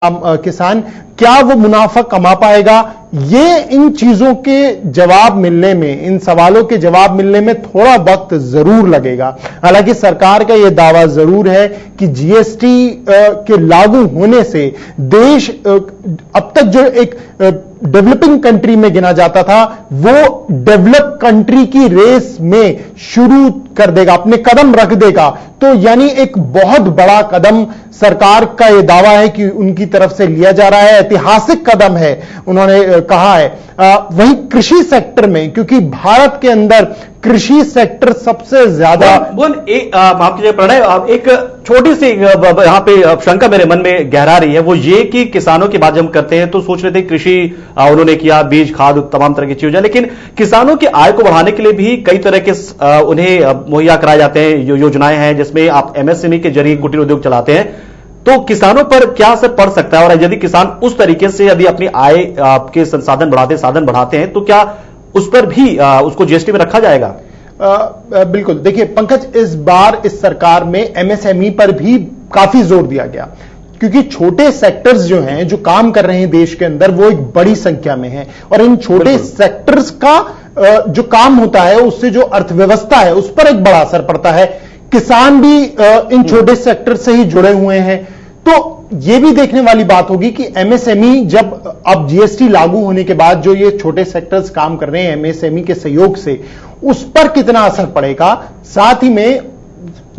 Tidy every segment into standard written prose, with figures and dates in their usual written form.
किसान क्या वो मुनाफा कमा पाएगा, ये इन चीजों के जवाब मिलने में, इन सवालों के जवाब मिलने में थोड़ा वक्त जरूर लगेगा। हालांकि सरकार का यह दावा जरूर है कि जीएसटी के लागू होने से देश अब तक जो एक डेवलपिंग कंट्री में गिना जाता था वो डेवलप कंट्री की रेस में शुरू कर देगा, अपने कदम रख देगा। तो यानी एक बहुत बड़ा कदम सरकार का यह दावा है कि उनकी तरफ से लिया जा रहा है, ऐतिहासिक कदम है, उन्होंने कहा है। वहीं कृषि सेक्टर में, क्योंकि भारत के अंदर कृषि सेक्टर सबसे ज्यादा प्रणय, एक छोटी सी यहां पे शंका मेरे मन में गहरा रही है, वो ये कि किसानों की बात जब हम करते हैं तो सोच रहे थे कृषि उन्होंने किया, बीज खाद तमाम तरह की चीजें, लेकिन किसानों की आय को बढ़ाने के लिए भी कई तरह के उन्हें मुहैया कराए जाते हैं, योजनाएं हैं जिसमें आप एमएसएमई के जरिए कुटीर उद्योग चलाते हैं। तो किसानों पर क्या असर पड़ सकता है, और यदि किसान उस तरीके से यदि अपनी आय के साधन बढ़ाते हैं तो क्या उस पर भी उसको जीएसटी में रखा जाएगा? बिल्कुल। देखिए पंकज, इस बार इस सरकार में एमएसएमई पर भी काफी जोर दिया गया, क्योंकि छोटे सेक्टर्स जो हैं, जो काम कर रहे हैं देश के अंदर, वो एक बड़ी संख्या में हैं, और इन छोटे सेक्टर्स का जो काम होता है उससे जो अर्थव्यवस्था है उस पर एक बड़ा असर पड़ता है। किसान भी इन छोटे सेक्टर से ही जुड़े हुए हैं। तो यह भी देखने वाली बात होगी कि एमएसएमई जब अब जीएसटी लागू होने के बाद जो ये छोटे सेक्टर्स काम कर रहे हैं एमएसएमई के सहयोग से, उस पर कितना असर पड़ेगा। साथ ही में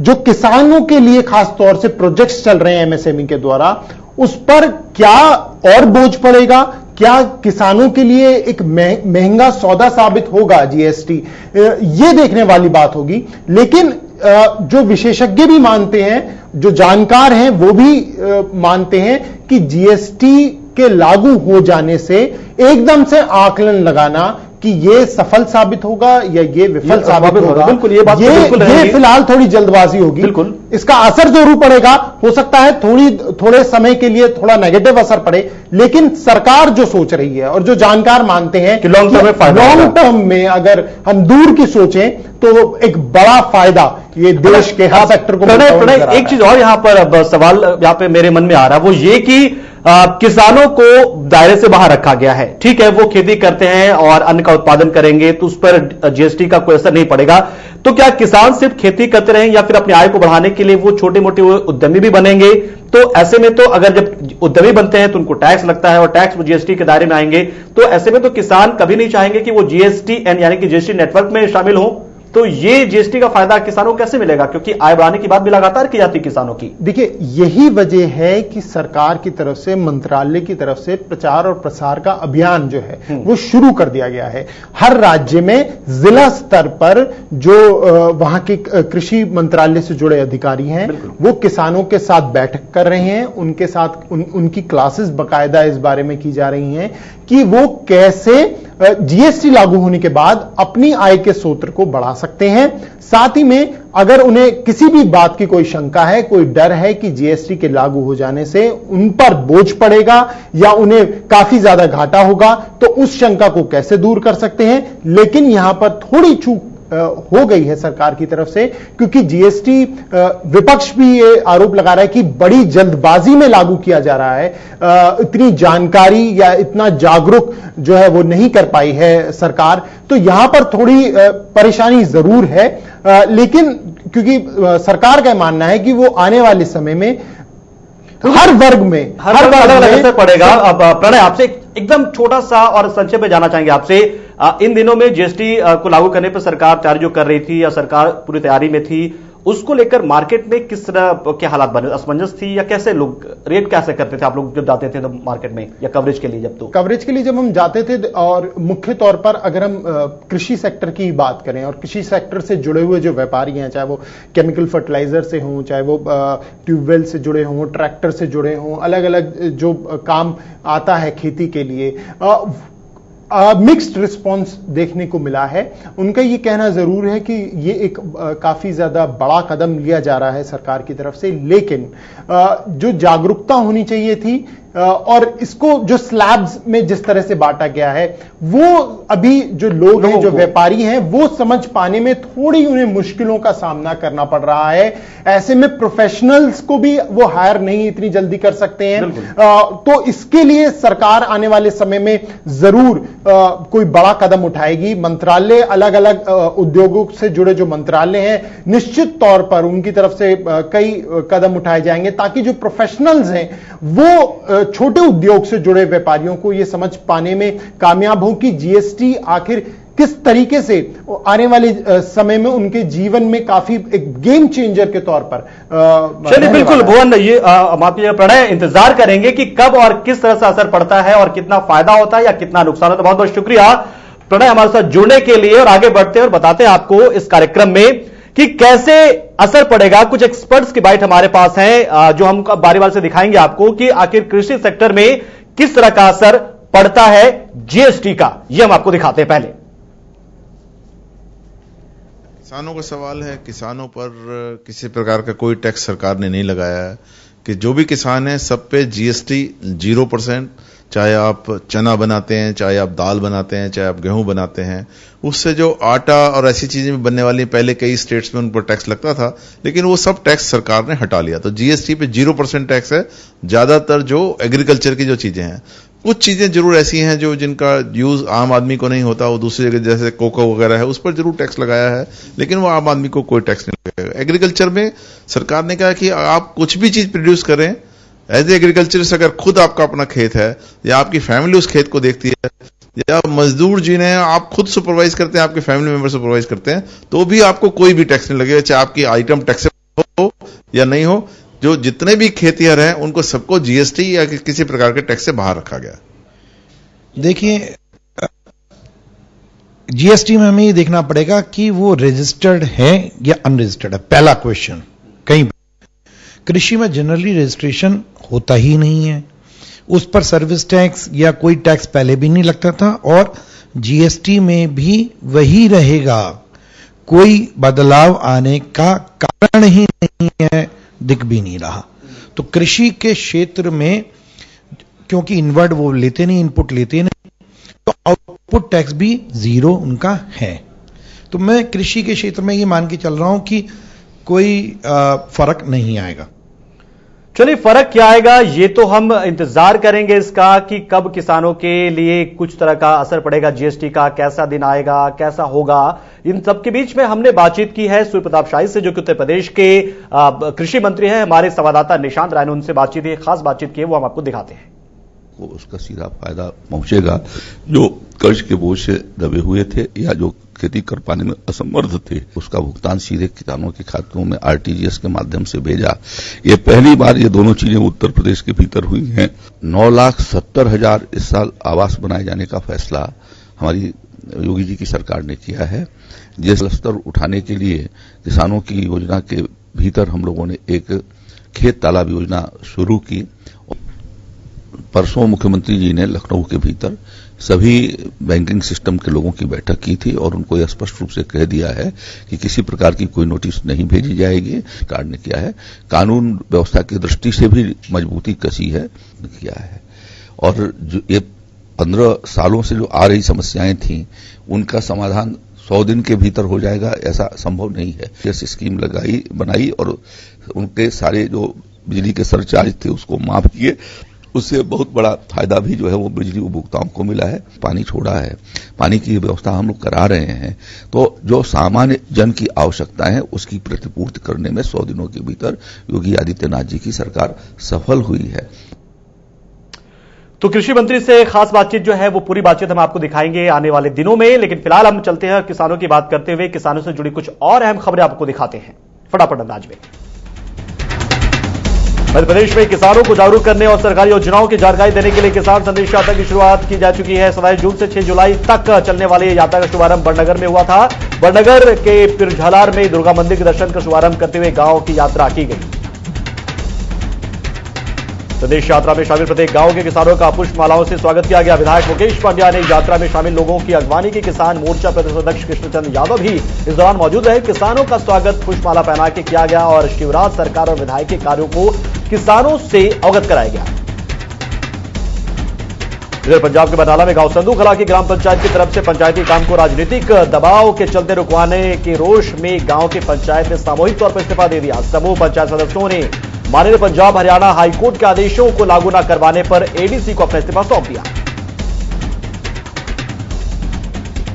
जो किसानों के लिए खास तौर से प्रोजेक्ट्स चल रहे हैं एमएसएमई के द्वारा, उस पर क्या और बोझ पड़ेगा, क्या किसानों के लिए एक महंगा सौदा साबित होगा जीएसटी, ये देखने वाली बात होगी। लेकिन जो विशेषज्ञ भी मानते हैं, जो जानकार हैं, वो भी मानते हैं कि जीएसटी के लागू हो जाने से एकदम से आकलन लगाना कि ये सफल साबित होगा या ये विफल साबित होगा, बिल्कुल ये बात ये फिलहाल थोड़ी जल्दबाजी होगी। बिल्कुल इसका असर जरूर पड़ेगा, हो सकता है थोड़े समय के लिए थोड़ा नेगेटिव असर पड़े, लेकिन सरकार जो सोच रही है और जो जानकार मानते हैं कि लॉन्ग टर्म में अगर हम दूर की सोचें तो एक बड़ा फायदा ये देश के हर सेक्टर को। एक चीज और यहां पर सवाल यहां पे मेरे मन में आ रहा है, वो ये कि किसानों को दायरे से बाहर रखा गया है। ठीक है, वो खेती करते हैं और अन्न का उत्पादन करेंगे तो उस पर जीएसटी का कोई असर नहीं पड़ेगा। तो क्या किसान सिर्फ खेती करते रहें या फिर अपनी आय को बढ़ाने के लिए वो छोटे मोटे उद्यमी भी बनेंगे? तो ऐसे में तो अगर जब उद्यमी बनते हैं तो उनको टैक्स लगता है और टैक्स वो जीएसटी के दायरे में आएंगे, तो ऐसे में तो किसान कभी नहीं चाहेंगे कि वो जीएसटीएन यानी कि जीएसटी नेटवर्क में शामिल हो। तो ये जीएसटी का फायदा किसानों को कैसे मिलेगा, क्योंकि आय बढ़ाने की बात भी लगातार की जाती है किसानों की। देखिए, यही वजह है कि सरकार की तरफ से, मंत्रालय की तरफ से प्रचार और प्रसार का अभियान जो है वो शुरू कर दिया गया है। हर राज्य में जिला स्तर पर जो वहां के कृषि मंत्रालय से जुड़े अधिकारी हैं वो किसानों के साथ बैठक कर रहे हैं, उनके साथ उनकी क्लासेस बाकायदा इस बारे में की जा रही हैं कि वो कैसे जीएसटी लागू होने के बाद अपनी आय के स्रोत को बढ़ा सकते हैं। साथ ही में अगर उन्हें किसी भी बात की कोई शंका है, कोई डर है कि जीएसटी के लागू हो जाने से उन पर बोझ पड़ेगा या उन्हें काफी ज्यादा घाटा होगा, तो उस शंका को कैसे दूर कर सकते हैं। लेकिन यहां पर थोड़ी चूक हो गई है सरकार की तरफ से, क्योंकि जीएसटी विपक्ष भी ये आरोप लगा रहा है कि बड़ी जल्दबाजी में लागू किया जा रहा है, इतनी जानकारी या इतना जागरूक जो है वो नहीं कर पाई है सरकार। तो यहां पर थोड़ी परेशानी जरूर है, लेकिन क्योंकि सरकार का मानना है कि वो आने वाले समय में हर वर्ग में असर पड़ेगा। अब प्रणय, आपसे एकदम छोटा सा और संक्षेप में जाना चाहेंगे आपसे, इन दिनों में जीएसटी को लागू करने पर सरकार तैयारी जो कर रही थी या सरकार पूरी तैयारी में थी, उसको लेकर मार्केट में किस तरह के हालात बने, असमंजस थी या कैसे लोग रेट कैसे करते थे आप लोग जब जाते थे तो मार्केट में, या कवरेज के लिए जब हम जाते थे? और मुख्य तौर पर अगर हम कृषि सेक्टर की बात करें और कृषि सेक्टर से जुड़े हुए जो व्यापारी हैं, चाहे वो केमिकल फर्टिलाइजर से हों, चाहे वो ट्यूबवेल से जुड़े हों, ट्रैक्टर से जुड़े हों, अलग अलग जो काम आता है खेती के लिए, मिक्स्ड रिस्पॉन्स देखने को मिला है। उनका ये कहना जरूर है कि ये एक काफी ज्यादा बड़ा कदम लिया जा रहा है सरकार की तरफ से, लेकिन जो जागरूकता होनी चाहिए थी और इसको जो स्लैब्स में जिस तरह से बांटा गया है, वो अभी जो लोग हैं, जो व्यापारी हैं, वो समझ पाने में थोड़ी उन्हें मुश्किलों का सामना करना पड़ रहा है। ऐसे में प्रोफेशनल्स को भी वो हायर नहीं इतनी जल्दी कर सकते हैं। तो इसके लिए सरकार आने वाले समय में जरूर कोई बड़ा कदम उठाएगी। मंत्रालय, अलग अलग उद्योगों से जुड़े जो मंत्रालय हैं, निश्चित तौर पर उनकी तरफ से कई कदम उठाए जाएंगे ताकि जो प्रोफेशनल्स हैं वो छोटे उद्योग से जुड़े व्यापारियों को यह समझ पाने में कामयाब हो कि जीएसटी आखिर किस तरीके से आने वाले समय में उनके जीवन में काफी एक गेम चेंजर के तौर पर। चलिए, बिल्कुल भुवन, ये माफी प्रणय, इंतजार करेंगे कि कब और किस तरह से असर पड़ता है और कितना फायदा होता है या कितना नुकसान होता है। बहुत बहुत शुक्रिया प्रणय हमारे साथ जुड़ने के लिए, और आगे बढ़ते हैं और बताते हैं आपको इस कार्यक्रम में कि कैसे असर पड़ेगा। कुछ एक्सपर्ट्स की बाइट हमारे पास है जो हम बारी बारी से दिखाएंगे आपको कि आखिर कृषि सेक्टर में किस तरह का असर पड़ता है जीएसटी का, यह हम आपको दिखाते हैं। पहले किसानों का सवाल है, किसानों पर किसी प्रकार का कोई टैक्स सरकार ने नहीं लगाया है कि जो भी किसान है सब पे जीएसटी 0%, चाहे आप चना बनाते हैं, चाहे आप दाल बनाते हैं, चाहे आप गेहूं बनाते हैं। उससे जो आटा और ऐसी चीजें भी बनने वाली, पहले कई स्टेट्स में उन पर टैक्स लगता था, लेकिन वो सब टैक्स सरकार ने हटा लिया। तो जीएसटी पे 0% टैक्स है, ज्यादातर जो एग्रीकल्चर की जो चीजें हैं। कुछ चीजें जरूर ऐसी हैं जो जिनका यूज आम आदमी को नहीं होता, वो दूसरी जगह जैसे कोको वगैरह है उस पर जरूर टैक्स लगाया है, लेकिन वो आम आदमी को कोई टैक्स नहीं लगेगा। एग्रीकल्चर में सरकार ने कहा कि आप कुछ भी चीज प्रोड्यूस करें, एज ए एग्रीकल्चरिस्ट, अगर खुद आपका अपना खेत है या आपकी फैमिली उस खेत को देखती है, या मजदूर जिन्हें आप खुद सुपरवाइज करते हैं, आपके फैमिली मेंबर सुपरवाइज करते हैं, तो भी आपको कोई भी टैक्स नहीं लगेगा, चाहे आपकी आइटम टैक्स हो या नहीं हो। जो जितने भी खेतिहर हैं उनको सबको जीएसटी या किसी प्रकार के टैक्स से बाहर रखा गया। देखिए, जीएसटी में हमें ये देखना पड़ेगा कि वो रजिस्टर्ड है या अनरजिस्टर्ड है। पहला क्वेश्चन, कहीं कृषि में जनरली रजिस्ट्रेशन होता ही नहीं है, उस पर सर्विस टैक्स या कोई टैक्स पहले भी नहीं लगता था और जीएसटी में भी वही रहेगा। कोई बदलाव आने का कारण ही नहीं है, दिख भी नहीं रहा। तो कृषि के क्षेत्र में क्योंकि इनवर्ड वो लेते नहीं, इनपुट लेते नहीं, तो आउटपुट टैक्स भी 0 उनका है। तो मैं कृषि के क्षेत्र में ये मान के चल रहा हूं कि कोई फर्क नहीं आएगा। चलिए, फर्क क्या आएगा ये तो हम इंतजार करेंगे इसका कि कब किसानों के लिए कुछ तरह का असर पड़ेगा जीएसटी का, कैसा दिन आएगा, कैसा होगा। इन सब के बीच में हमने बातचीत की है सूर्य प्रताप शाही से, जो कि उत्तर प्रदेश के कृषि मंत्री हैं। हमारे संवाददाता निशांत राय ने उनसे बातचीत की, खास बातचीत की है, वो हम आपको दिखाते हैं। को उसका सीधा फायदा पहुंचेगा। जो कर्ज के बोझ से दबे हुए थे या जो खेती कर पाने में असमर्थ थे, उसका भुगतान सीधे किसानों के खातों में आरटीजीएस के माध्यम से भेजा। ये पहली बार ये दोनों चीजें उत्तर प्रदेश के भीतर हुई हैं। 9,70,000 इस साल आवास बनाए जाने का फैसला हमारी योगी जी की सरकार ने किया है। जिस स्तर उठाने के लिए किसानों की योजना के भीतर हम लोगों ने एक खेत तालाब योजना शुरू की। परसों मुख्यमंत्री जी ने लखनऊ के भीतर सभी बैंकिंग सिस्टम के लोगों की बैठक की थी और उनको यह स्पष्ट रूप से कह दिया है कि किसी प्रकार की कोई नोटिस नहीं भेजी जाएगी। सरकार ने किया है, कानून व्यवस्था की दृष्टि से भी मजबूती कसी है, किया है। और जो ये 15 सालों से जो आ रही समस्याएं थी, उनका समाधान 100 दिन के भीतर हो जाएगा ऐसा संभव नहीं है। जैसे स्कीम बनाई और उनके सारे जो बिजली के सरचार्ज थे उसको माफ किए। उससे बहुत बड़ा फायदा भी जो है वो बिजली उपभोक्ताओं को मिला है। पानी छोड़ा है, पानी की व्यवस्था हम लोग करा रहे हैं। तो जो सामान्य जन की आवश्यकता है उसकी प्रतिपूर्ति करने में 100 दिनों के भीतर योगी आदित्यनाथ जी की सरकार सफल हुई है। तो कृषि मंत्री से खास बातचीत जो है वो पूरी बातचीत हम आपको दिखाएंगे आने वाले दिनों में, लेकिन फिलहाल हम चलते हैं किसानों की बात करते हुए किसानों से जुड़ी कुछ और अहम खबरें आपको दिखाते हैं फटाफट अंदाज में। मध्य प्रदेश में किसानों को जागरूक करने और सरकारी योजनाओं की जानकारी देने के लिए किसान संदेश यात्रा की शुरुआत की जा चुकी है। 27 जून से 6 जुलाई तक चलने वाली यात्रा का शुभारंभ बड़नगर में हुआ था। बड़नगर के पिरझलार में दुर्गा मंदिर के दर्शन का शुभारंभ करते हुए गांव की यात्रा की गई। संदेश यात्रा में शामिल प्रत्येक गांव के किसानों का पुष्पमालाओं से स्वागत किया गया। विधायक मुकेश पांड्या ने यात्रा में शामिल लोगों की अगवानी की। किसान मोर्चा प्रदेश अध्यक्ष कृष्णचंद्र यादव भी इस दौरान मौजूद रहे। किसानों का स्वागत पुष्पमाला पहना के किया गया और शिवराज सरकार और विधायक के कार्यों को किसानों से अवगत कराया गया। इधर पंजाब के बटाला में गांव संधू कला की ग्राम पंचायत की तरफ से पंचायती काम को राजनीतिक दबाव के चलते रुकवाने के रोष में गांव की पंचायत ने सामूहिक तौर पर इस्तीफा दे दिया। समूह पंचायत सदस्यों ने माननीय पंजाब हरियाणा हाईकोर्ट के आदेशों को लागू न करवाने पर एडीसी को अपना इस्तीफा सौंप दिया।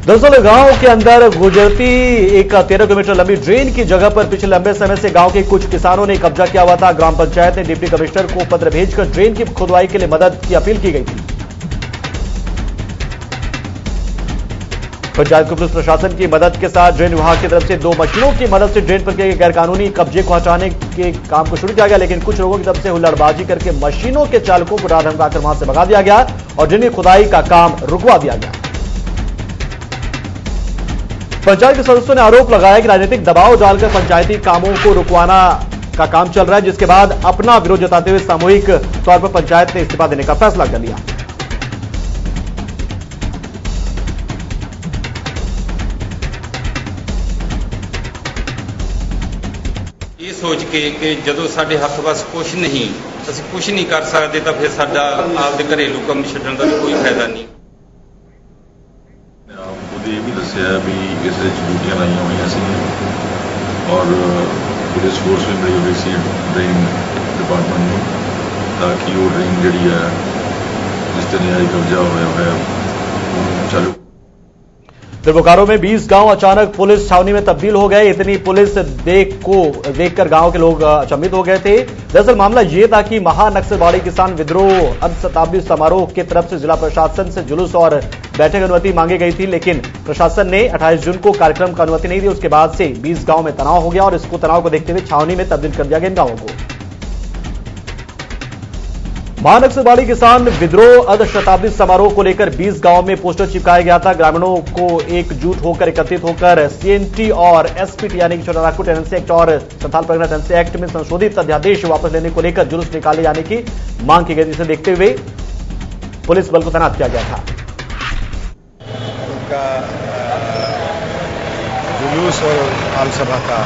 दरअसल गांव के अंदर गुजरती एक 13 किलोमीटर लंबी ड्रेन की जगह पर पिछले लंबे समय से गांव के कुछ किसानों ने कब्जा किया हुआ था। ग्राम पंचायत ने डिप्टी कमिश्नर को पत्र भेजकर ड्रेन की खुदवाई के लिए मदद की अपील की गई थी। पंचायत को पुलिस प्रशासन की मदद के साथ ड्रेन विभाग की तरफ से 2 मशीनों की मदद से ड्रेन पर किए गए गैरकानूनी कब्जे को हटाने के काम को शुरू किया गया, लेकिन कुछ लोगों की तरफ से हुल्लड़बाजी करके मशीनों के चालकों को राह धमकाकर वहां से भगा दिया गया और ड्रेन की खुदाई का काम रुकवा दिया गया। पंचायत के सदस्यों ने आरोप लगाया कि राजनीतिक दबाव डालकर पंचायती कामों को रुकवाना का काम चल रहा है, जिसके बाद अपना विरोध जताते हुए सामूहिक तौर पर पंचायत ने इस्तीफा देने का फैसला कर लिया। ਇਹ ਸੋਚ ਕੇ ਕਿ ਜਦੋਂ ਸਾਡੇ ਹੱਥ ਵੱਸ ਕੁਝ ਨਹੀਂ, ਅਸੀਂ ਕੁਝ ਨਹੀਂ ਕਰ ਸਕਦੇ ਤਾਂ ਫਿਰ ਸਾਡਾ ਆਪਦੇ ਘਰੇਲੂ ਕੰਮ ਛੱਡਣ ਦਾ ਵੀ ਕੋਈ ਫਾਇਦਾ ਨਹੀਂ। ਉਹਦੇ ਇਹ ਵੀ ਦੱਸਿਆ ਵੀ ਇਸ ਵਿੱਚ ਡਿਊਟੀਆਂ ਲਾਈਆਂ ਹੋਈਆਂ ਸੀ ਔਰ ਪੁਲਿਸ ਫੋਰਸ ਵੀ ਬੜੀ ਹੋਈ ਸੀ ਡਰੇਨ ਡਿਪਾਰਟਮੈਂਟ ਨੂੰ, ਤਾਂ ਕਿ ਉਹ ਡਰੇਨ ਜਿਹੜੀ ਹੈ ਜਿਸ ਤੇ ਨਜਾਇਜ਼ ਕਬਜ਼ਾ ਹੋਇਆ ਉਹ ਚਾਲੂ। बोकारो में 20 गांव अचानक पुलिस छावनी में तब्दील हो गए। इतनी पुलिस देखकर गांव के लोग अचंभित हो गए थे। दरअसल मामला यह था कि महानक्सलवाड़ी किसान विद्रोह अर्ध शताब्दी समारोह की तरफ से जिला प्रशासन से जुलूस और बैठक अनुमति मांगी गई थी, लेकिन प्रशासन ने 28 जून को कार्यक्रम का अनुमति नहीं दी। उसके बाद से 20 गांव में तनाव हो गया और इसको तनाव को देखते हुए छावनी में तब्दील कर दिया गया इन गांवों को। महानक्सलवाड़ी किसान विद्रोह अर्ध शताब्दी समारोह को लेकर 20 गांवों में पोस्टर चिपकाया गया था। ग्रामीणों को एकजुट होकर एकत्रित होकर सीएनटी और एसपीटी यानी कि छोटा नागपुर टेनेंसी एक्ट और संथाल परगना टेनेंसी एक्ट में संशोधित अध्यादेश वापस लेने को लेकर जुलूस निकाले जाने की मांग की गई, जिसे देखते हुए पुलिस बल को तैनात किया गया था। उनका जुलूस और आम सभा का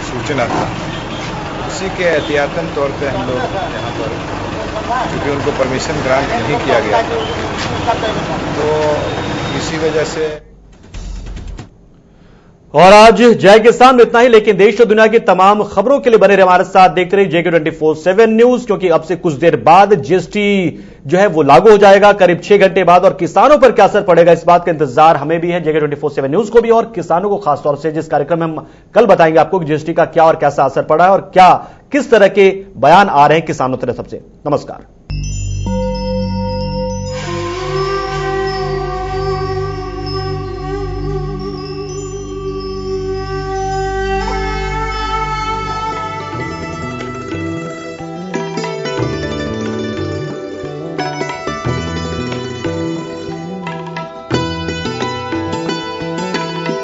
सूचना था, उसी के एहतियातन तौर पे हम लोग यहाँ पर, क्योंकि उनको परमिशन ग्रांट नहीं किया गया था, तो इसी वजह से। और आज जय किसान में इतना ही, लेकिन देश और दुनिया की तमाम खबरों के लिए बने रहे हमारे साथ, देखते रहिए JK 24/7 न्यूज, क्योंकि अब से कुछ देर बाद जीएसटी जो है वो लागू हो जाएगा करीब 6 घंटे बाद, और किसानों पर क्या असर पड़ेगा इस बात का इंतजार हमें भी है, JK 24/7 न्यूज को भी और किसानों को खासतौर से, जिस कार्यक्रम में हम कल बताएंगे आपको कि जीएसटी का क्या और कैसा असर पड़ा है और क्या किस तरह के बयान आ रहे हैं किसानों तरफ से। नमस्कार।